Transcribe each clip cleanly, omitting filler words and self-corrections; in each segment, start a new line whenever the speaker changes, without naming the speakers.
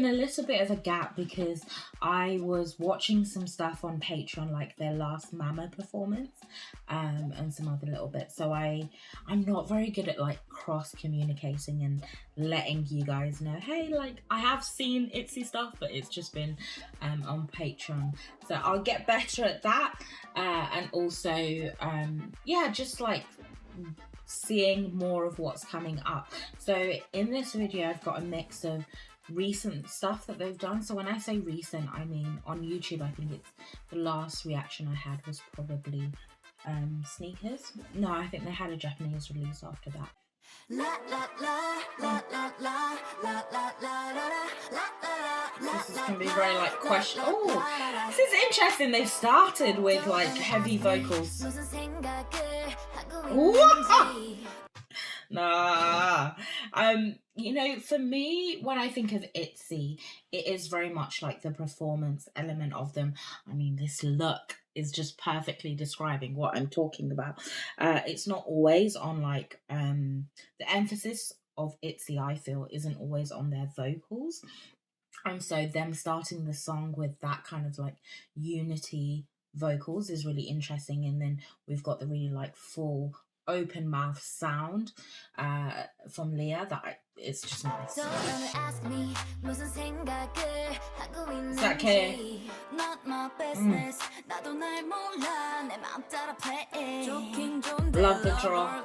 been a little bit of a gap because I was watching some stuff on Patreon, like their last Mama performance, and some other little bits. So I'm not very good at like cross communicating and letting you guys know, hey, like I have seen ITZY stuff, but it's just been on Patreon. So I'll get better at that, and also yeah, just like seeing more of what's coming up. So in this video I've got a mix of recent stuff that they've done. So when I say recent, I mean on YouTube. I think it's the last reaction I had was probably Sneakers. No, I think they had a Japanese release after that. This is gonna be very like question. Oh, this is interesting. They've started with like heavy vocals. Nah. You know, for me, when I think of ITZY, it is very much like the performance element of them. I mean, this look is just perfectly describing what I'm talking about. It's not always on like the emphasis of ITZY, I feel, isn't always on their vocals. And so them starting the song with that kind of like unity vocals is really interesting. And then we've got the really like full open mouth sound from Leah that it's just nice. Is that okay? Love the draw.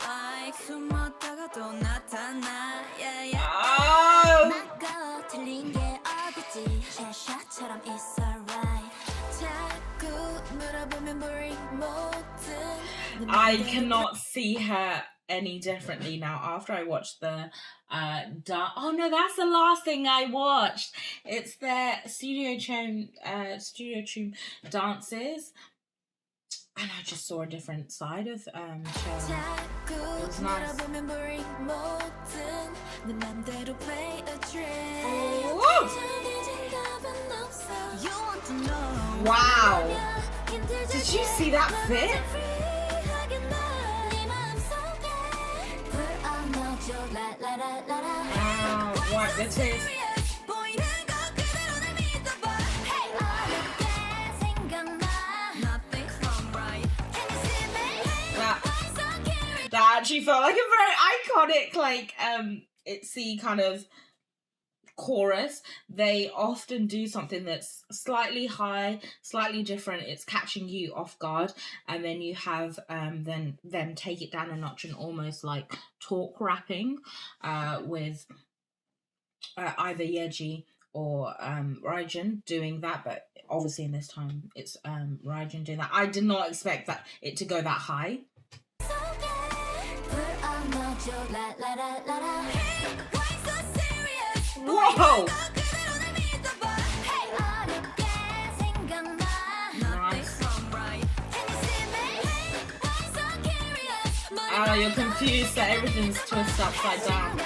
I cannot see her any differently now after I watched the oh no, that's the last thing I watched. It's their studio tune dances, and I just saw a different side of Cheryl. It was nice. Oh. Wow, did you see that fit? What this is? That actually felt like a very iconic, like ITZY kind of chorus. They often do something that's slightly high, slightly different. It's catching you off guard, and then you have then them take it down a notch and almost like talk rapping with either Yeji or Raijun doing that, but obviously in this time it's Raijun doing that. I did not expect it to go that high. Whoa! Nice. You're confused that everything's twisted upside down.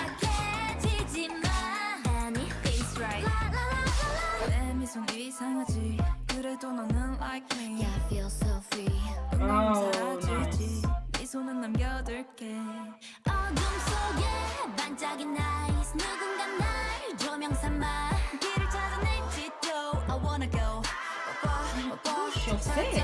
Oh, nice. Your fit.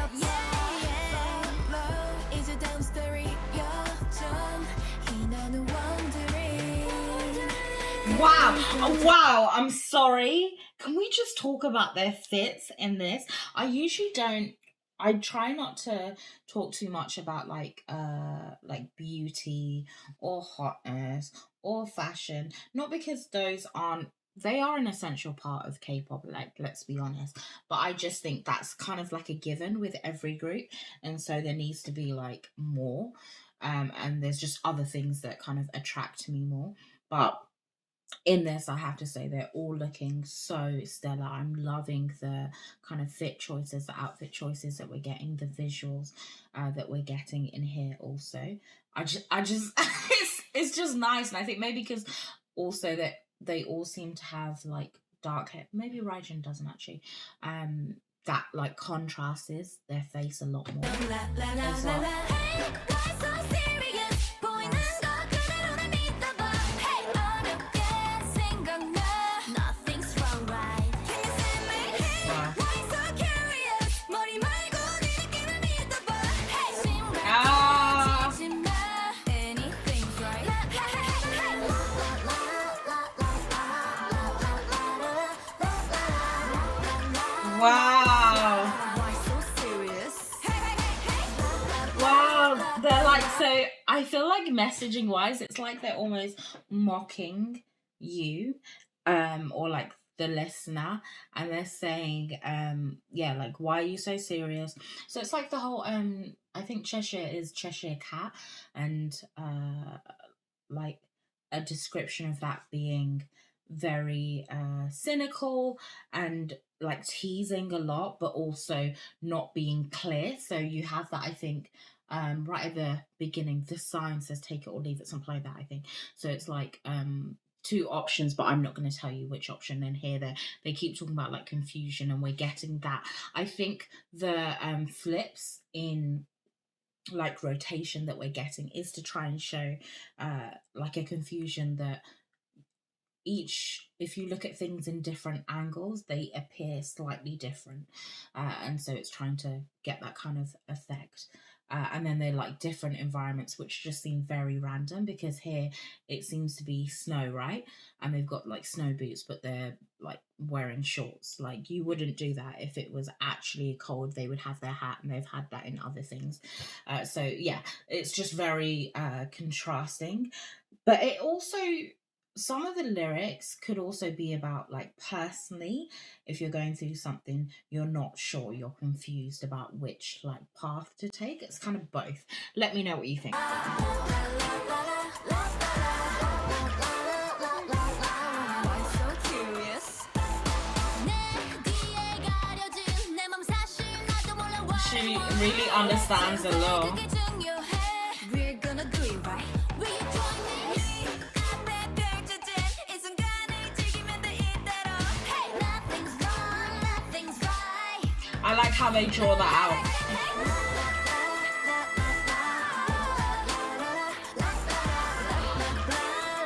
Wow. Oh, wow, I'm sorry. Can we just talk about their fits in this? I try not to talk too much about like beauty or hotness or fashion, not because they are an essential part of K-pop, like, let's be honest, but I just think that's kind of like a given with every group, and so there needs to be like more, and there's just other things that kind of attract me more. But in this, I have to say they're all looking so stellar. I'm loving the kind of fit choices, the outfit choices that we're getting, the visuals that we're getting in here also. I just it's just nice, and I think maybe because also that they all seem to have like dark hair. Maybe Raijun doesn't actually. That like contrasts their face a lot more as well. So I feel like messaging wise, it's like they're almost mocking you, or like the listener, and they're saying, yeah, like, why are you so serious? So it's like the whole, I think Cheshire is Cheshire cat, and like a description of that being very cynical and like teasing a lot, but also not being clear. So you have that, I think, right at the beginning, the sign says take it or leave it, something like that, I think. So it's like two options, but I'm not going to tell you which option. And here they keep talking about like confusion, and we're getting that. I think the flips in like rotation that we're getting is to try and show like a confusion that each, if you look at things in different angles, they appear slightly different, and so it's trying to get that kind of effect. And then they're like different environments, which just seem very random, because here it seems to be snow, right? And they've got like snow boots, but they're like wearing shorts. Like, you wouldn't do that if it was actually cold. They would have their hat, and they've had that in other things. So yeah, it's just very contrasting. But it also, some of the lyrics could also be about like personally, if you're going through something, you're not sure, you're confused about which like path to take. It's kind of both. Let me know what you think. She really understands the law. I like how they draw that out.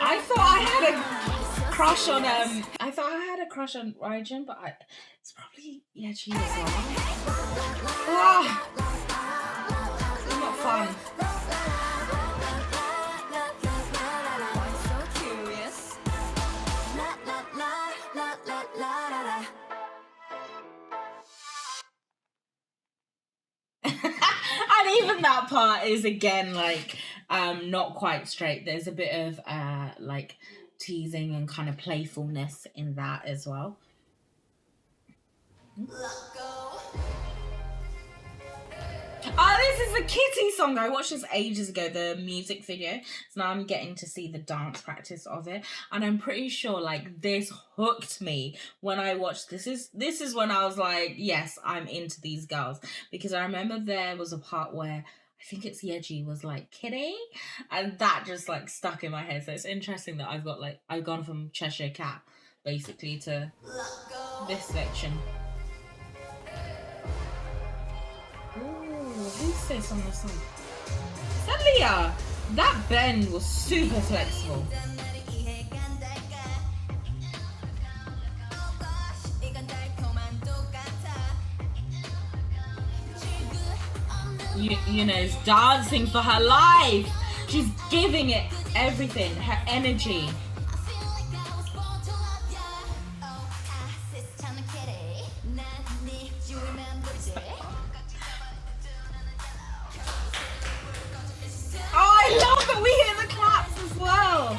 I thought I had a crush on Raijin, but it's probably Yeji as well. Ah, it's not fun. And even that part is again like not quite straight. There's a bit of like teasing and kind of playfulness in that as well. Oh, this is a Kitty song. I watched this ages ago, the music video. So now I'm getting to see the dance practice of it. And I'm pretty sure like this hooked me when I watched this. This is when I was like, yes, I'm into these girls. Because I remember there was a part where I think it's Yeji was like, Kitty, and that just like stuck in my head. So it's interesting that I've gone from Cheshire Cat basically to this section. Ooh, who's this on the song? Is that Leah? That bend was super flexible. Yuna's dancing for her life. She's giving it everything, her energy. Oh, I love that we hear the claps as well.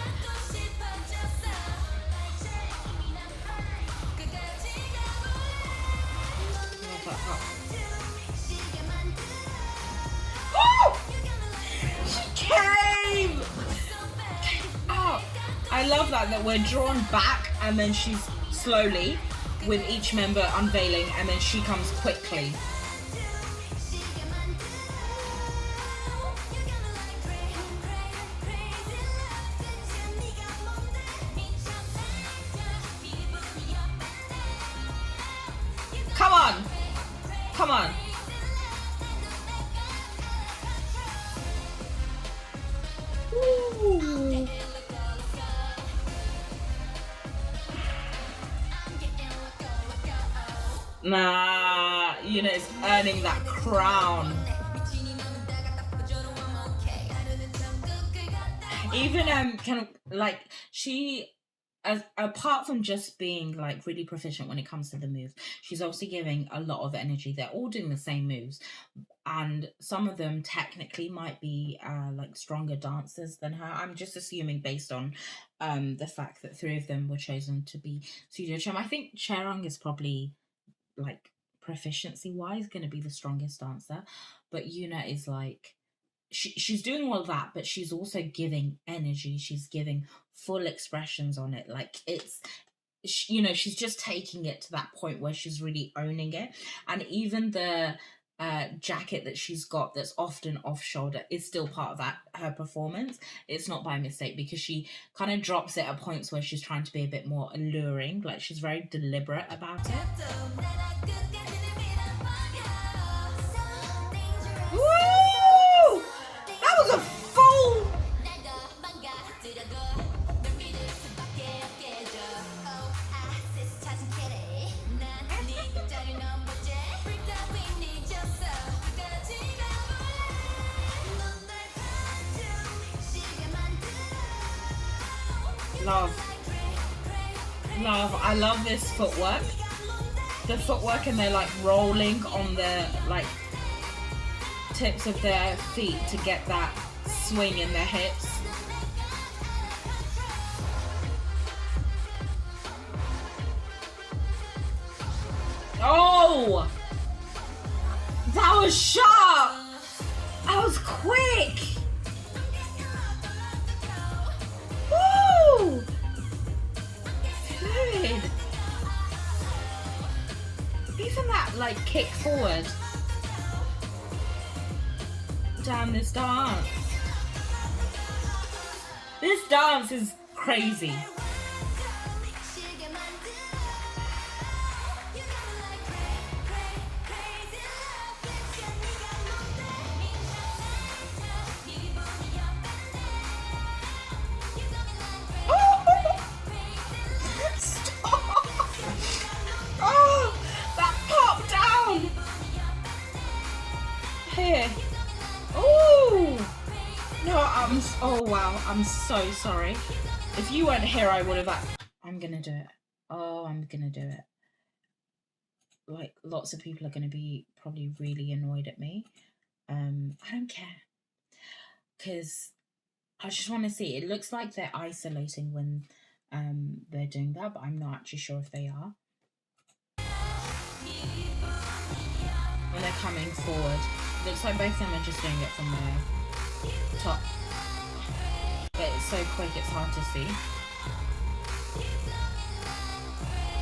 Came out. I love that we're drawn back, and then she's slowly with each member unveiling, and then she comes quickly. Come on. Come on. Ooh. Nah, it's earning that crown. Even kind of like she, as apart from just being like really proficient when it comes to the moves, she's also giving a lot of energy. They're all doing the same moves, and some of them technically might be like stronger dancers than her. I'm just assuming based on the fact that three of them were chosen to be studio chum. I think Chaeryeong is probably like proficiency wise going to be the strongest dancer, but Yuna is like she's doing all that, but she's also giving energy. She's giving full expressions on it. Like it's you know, she's just taking it to that point where she's really owning it. And even the jacket that she's got that's often off shoulder is still part of that her performance. It's not by mistake, because she kind of drops it at points where she's trying to be a bit more alluring. Like she's very deliberate about it. Woo! That was a full. Love. I love this footwork. The footwork, and they're like rolling on the like tips of their feet to get that swing in their hips. Oh! That was sharp! That was quick! Woo! Fluid! Even that, like, kick forward down this dance. This dance is crazy. Oh wow, I'm so sorry. If you weren't here, I would have. I'm gonna do it. Oh, I'm gonna do it. Like, lots of people are gonna be probably really annoyed at me. I don't care, because I just want to see. It looks like they're isolating when they're doing that, but I'm not actually sure if they are. When they're coming forward, looks like both of them are just doing it from the top. But it's so quick, it's hard to see.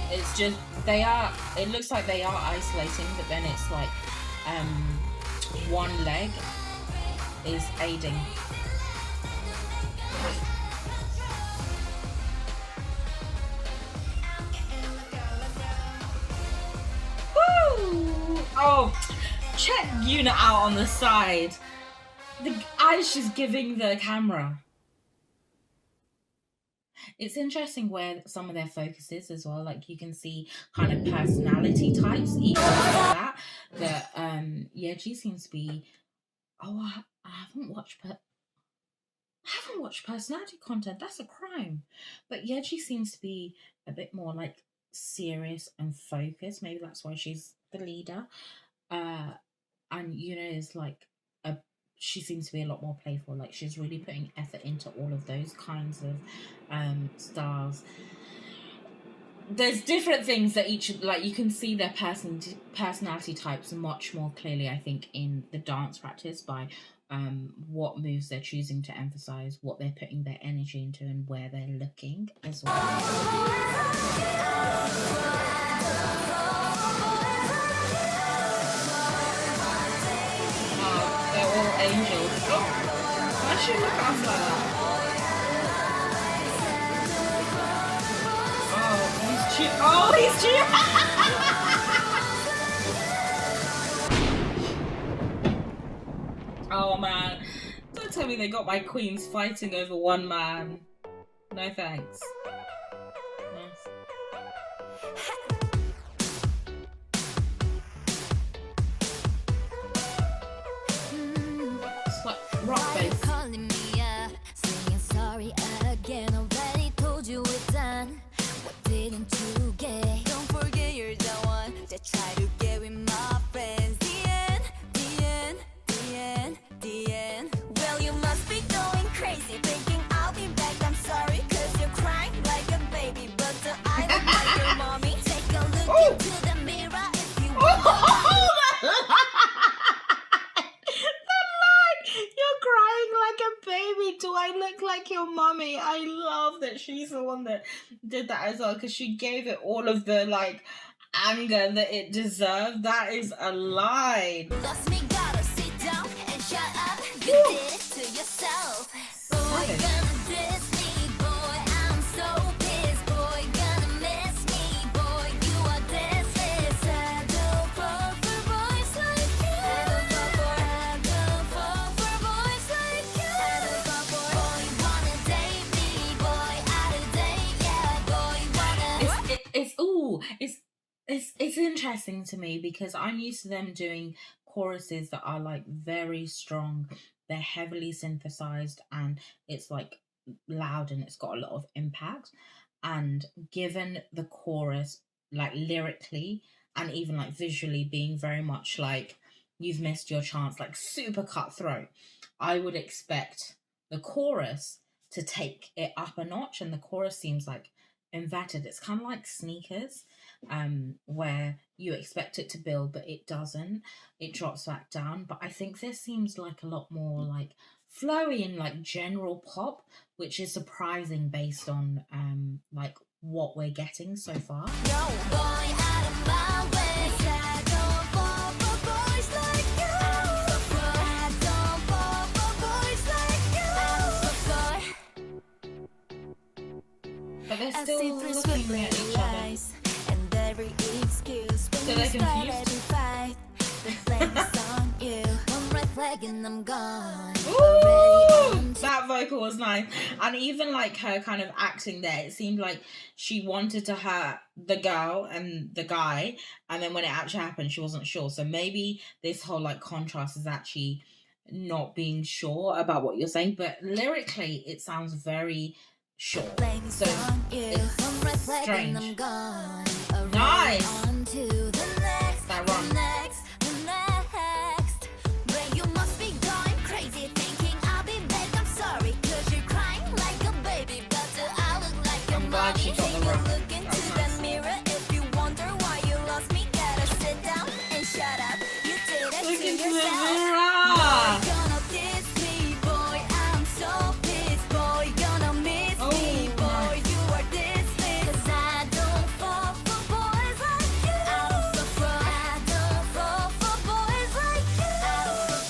It's just, it looks like they are isolating, but then it's like one leg is aiding. Woo! Oh, check Yuna out on the side. The eyes she's giving the camera. It's interesting where some of their focus is as well. Like, you can see kind of personality types equal to that. But Yeji seems to be. Oh, I haven't watched personality content. That's a crime. But Yeji seems to be a bit more like serious and focused. Maybe that's why she's the leader. And Yuna is like she seems to be a lot more playful. Like, she's really putting effort into all of those kinds of styles. There's different things that each, like, you can see their personality types much more clearly, I think, in the dance practice by what moves they're choosing to emphasize, what they're putting their energy into, and where they're looking as well. Angels. Oh, why should you look at us like that? Oh, he's cheap. Oh man, don't tell me they got my queens fighting over one man. No thanks. Nice. Rock bass. Calling me saying sorry again. Already told you it's done. What didn't you get? Don't forget you're the one that tried to get with my friends. The end. do I look like your mummy? I love that she's the one that did that as well, because she gave it all of the like anger that it deserved. That is a line.
Lost me, gotta sit down and shut up. You did it to yourself. Boy, gonna diss me, boy. I'm so pissed, boy. Gonna miss me, boy. You are dismissed. I don't fall for boys like you. I don't fall for boys like you. Boy, wanna date me, boy. Out of date, yeah. Boy, wanna.
It's interesting to me because I'm used to them doing choruses that are like very strong. They're heavily synthesized and it's like loud and it's got a lot of impact. And given the chorus, like lyrically and even like visually being very much like you've missed your chance, like super cutthroat, I would expect the chorus to take it up a notch. And the chorus seems like inverted. It's kind of like Sneakers, where you expect it to build but it doesn't, it drops back down. But I think this seems like a lot more like flowy and like general pop, which is surprising based on like what we're getting so far.
Yo, boy, out of my way. I don't fall for boys like you. I don't fall for boys like you.
But they're
I
still
see through
looking at each other.
lies and every excuse when
So
we
they're
started
confused?
to fight. The blame is on you. One red flag and I'm gone.
Ooh, that vocal was nice. And even like her kind of acting there, it seemed like she wanted to hurt the girl and the guy, and then when it actually happened she wasn't sure. So maybe this whole like contrast is actually not being sure about what you're saying, but lyrically it sounds very sure. So it's strange. Nice. That run.
You must be going crazy thinking I'll be back. I'm sorry, cause you're crying like a baby, but I look like your
I'm glad she got the
mommy.
run.
Look into the mirror if you wonder why you lost me. Gotta sit down and shut up. You did it
Look
to
into the
yourself.
mirror.
Boy, gonna diss me, boy. I'm so pissed, boy. Gonna miss me, boy. You are dismissed. 'Cause I don't fall for boys like you. I don't fall for boys like you.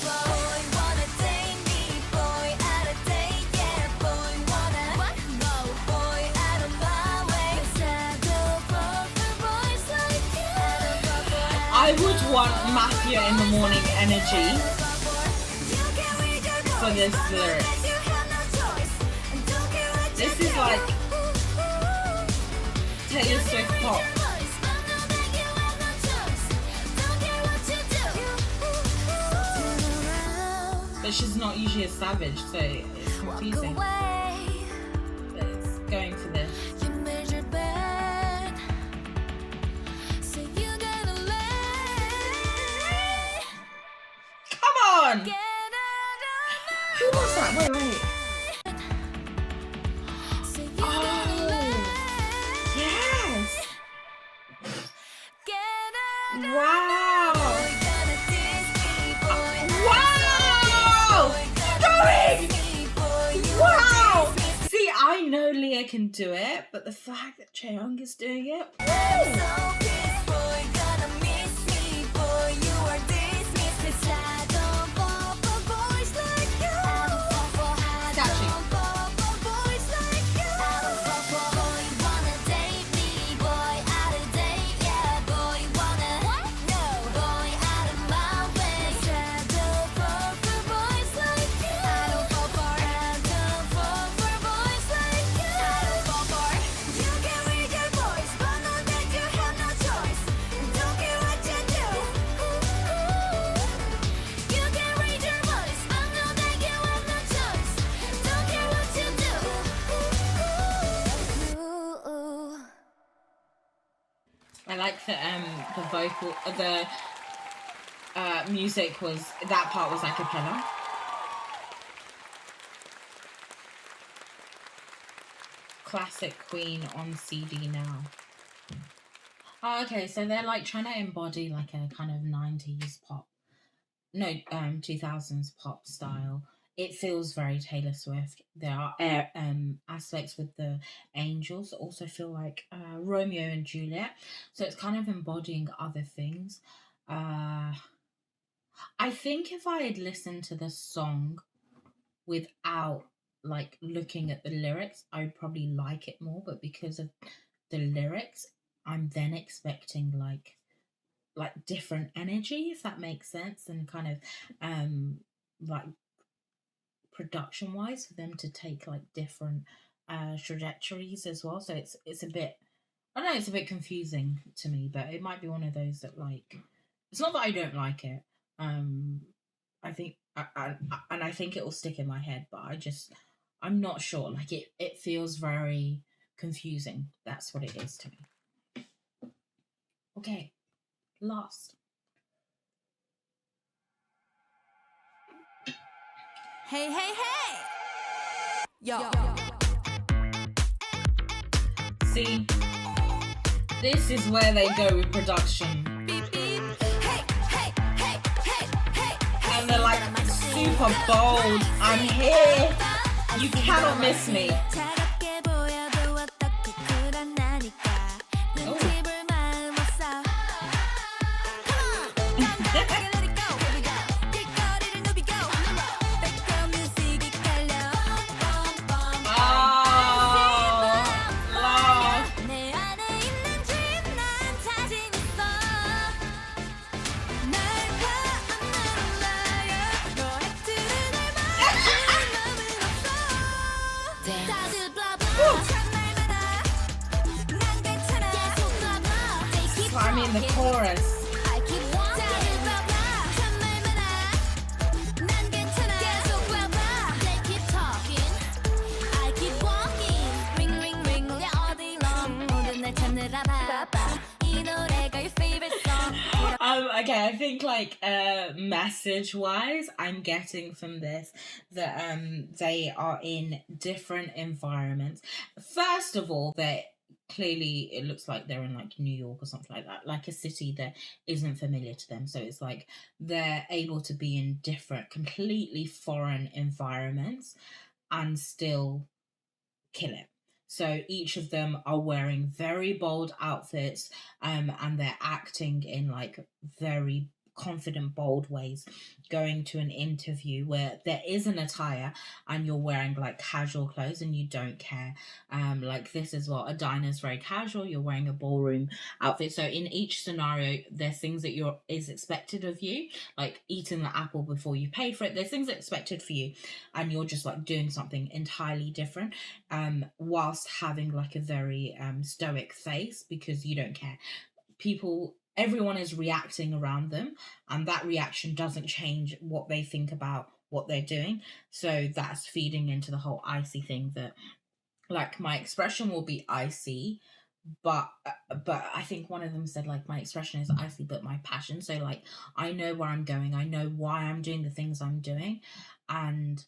Boy, wanna date me, boy. Out of date, yeah. Boy, wanna what? No, boy, out of my way. 'Cause I don't fall for boys like you.
I would want Matthew in the morning energy for this lyric. This is like Taylor Swift pop. But she's not usually a savage, so it's confusing. But it's going for this. Come on! Who was that? Wait. Yes! Wow! Wow! Going! Wow! See, I know Leah can do it, but the fact that Chaeyoung is doing it, I like that the vocal, the music was, that part was a cappella. Classic Queen on CD now. Oh, okay, so they're like trying to embody like a kind of 90s pop, no, 2000s pop style it feels very Taylor Swift. There are aspects with the angels that also feel like Romeo and Juliet. So it's kind of embodying other things. I think if I had listened to the song without like looking at the lyrics, I would probably like it more. But because of the lyrics, I'm then expecting like different energy, if that makes sense, and kind of like production wise for them to take like different trajectories as well. So it's a bit, I don't know, it's a bit confusing to me, but it might be one of those that like, it's not that I don't like it. I think and I think it will stick in my head, but I'm not sure. Like it feels very confusing. That's what it is to me. Okay, last.
Hey, hey, hey! Yo.
See, this is where they go with production.
Beep, beep. Hey, hey, hey, hey, hey,
And they're like super bold. I'm here. You cannot miss me.
차갑게 보여도 어떻게 그런 나니까 눈집을 말았어. Come on, let it go, here we go. 길거리를 누비고 백그라운드 뮤직이 깔려.
Love.
내 안에 있는 dream 난 자신 있어. 날 봐, I'm not a liar. 너의 뜻을 날 맞출 맘은 없어. 다들 blah blah 참말마다 난 괜찮아. 계속 blah blah. They keep
I mean the chorus.
I keep walking. 다들 blah blah 참말마다 난 괜찮아. 계속 blah blah. They keep talking. I keep walking. Ring ring ring 울려 어디 long 모든 날 찾느라 바빠. 이 노래가 your favorite song.
Okay, I think like message wise, I'm getting from this that they are in different environments. First of all, they clearly, it looks like they're in like New York or something like that, like a city that isn't familiar to them. So it's like they're able to be in different, completely foreign environments and still kill it. So each of them are wearing very bold outfits, and they're acting in like very confident, bold ways, going to an interview where there is an attire and you're wearing like casual clothes and you don't care. Like this as well, a diner's very casual, you're wearing a ballroom outfit. So in each scenario, there's things that is expected of you, like eating the apple before you pay for it. There's things expected for you, and you're just like doing something entirely different, whilst having like a very stoic face because you don't care. Everyone is reacting around them, and that reaction doesn't change what they think about what they're doing. So that's feeding into the whole icy thing, that like my expression will be icy, but I think one of them said like my expression is icy but my passion. So like I know where I'm going, I know why I'm doing the things I'm doing, and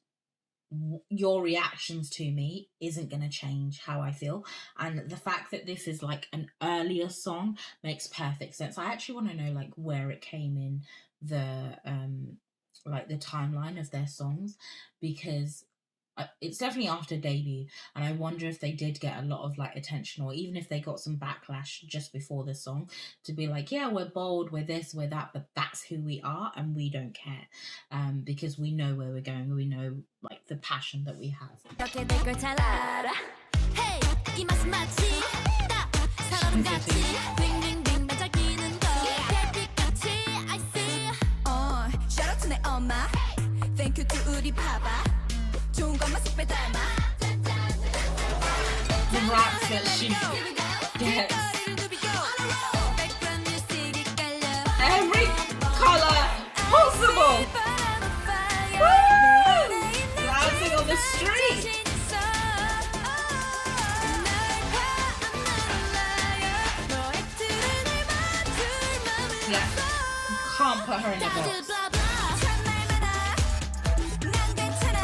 your reactions to me isn't going to change how I feel. And the fact that this is like an earlier song makes perfect sense. I actually want to know like where it came in the like the timeline of their songs, because it's definitely after debut, and I wonder if they did get a lot of like attention, or even if they got some backlash just before the song to be like, yeah, we're bold, we're this, we're that, but that's who we are and we don't care, because we know where we're going, we know like the passion that we have.
이렇게 될 걸 잘 알아. Hey, 이 맛은 마치 딱 사람같이 빙빙빙 반짝이는 거. 별빛같이 I see. Shout out to 내 엄마. Thank you to 우리 파파. 좋은 것만 쏙 빼닮아.
The raps that she gets. Every color possible. Woo! Dancing on the street. Yeah, can't put her in the box.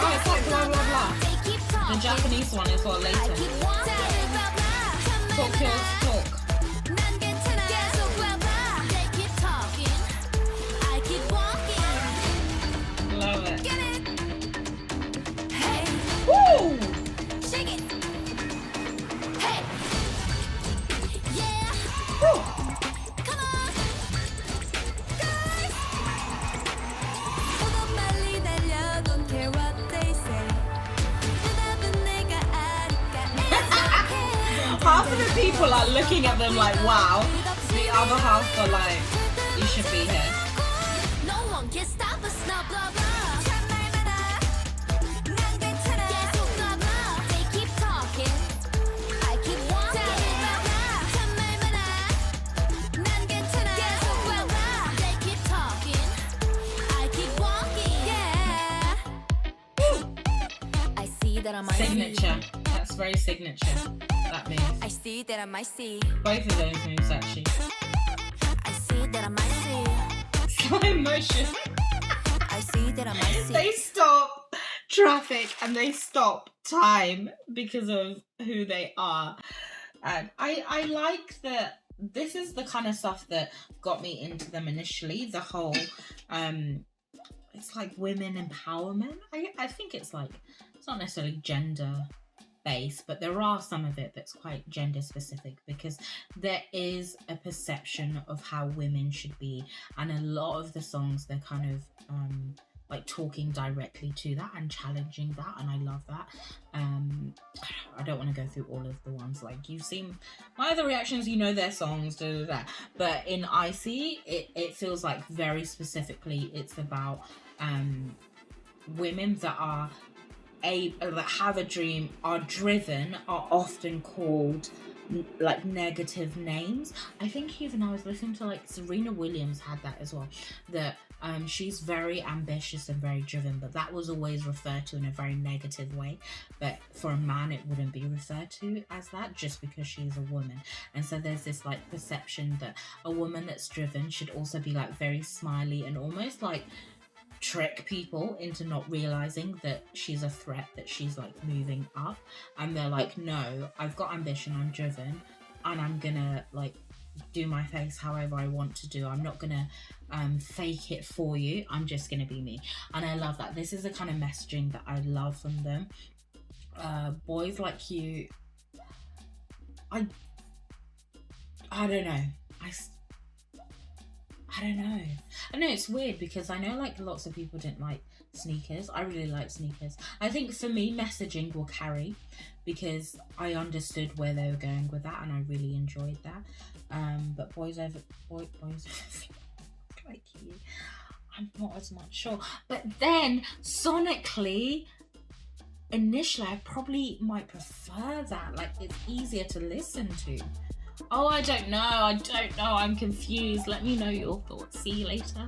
Oh, it's like blah blah blah. The Japanese one is what later. Talk yours, talk. Love it. the people are looking at them like, wow. The other half are like, you should be here.
No one can stop us now, blah blah. 참말 많아. 난 괜찮아. 계속 blah blah. They keep talking. I keep walking. 참말 많아. 난 괜찮아. 계속 blah blah. They keep talking. I keep walking. Yeah. I see that I might
Signature. That's very signature. That move.
I see that I might see.
Both of those moves actually.
I see that I might see.
Slow motion.
I see that I might see.
They stop traffic and they stop time because of who they are. And I like that. This is the kind of stuff that got me into them initially. The whole it's like women empowerment. I think it's like, it's not necessarily gender based, but there are some of it that's quite gender specific, because there is a perception of how women should be, and a lot of the songs, they're kind of like talking directly to that and challenging that, and I love that. I don't want to go through all of the ones, like you've seen my other reactions, you know their songs, but in ICY it feels like very specifically it's about women that are that have a dream, are driven, are often called like negative names. I think even I was listening to like Serena Williams had that as well, that she's very ambitious and very driven, but that was always referred to in a very negative way. But for a man it wouldn't be referred to as that, just because she's a woman. And so there's this like perception that a woman that's driven should also be like very smiley and almost like trick people into not realizing that she's a threat, that she's like moving up. And they're like, no, I've got ambition, I'm driven, and I'm gonna like do my face however I want to do. I'm not gonna fake it for you, I'm just gonna be me. And I love that. This is the kind of messaging that I love from them. Boys Like You, I don't know, I don't know. I know it's weird because I know like lots of people didn't like Sneakers. I really like Sneakers. I think for me, messaging will carry because I understood where they were going with that and I really enjoyed that. But boys like you, I'm not as much sure. But then sonically, initially, I probably might prefer that. Like it's easier to listen to. Oh, I don't know. I'm confused. Let me know your thoughts. See you later.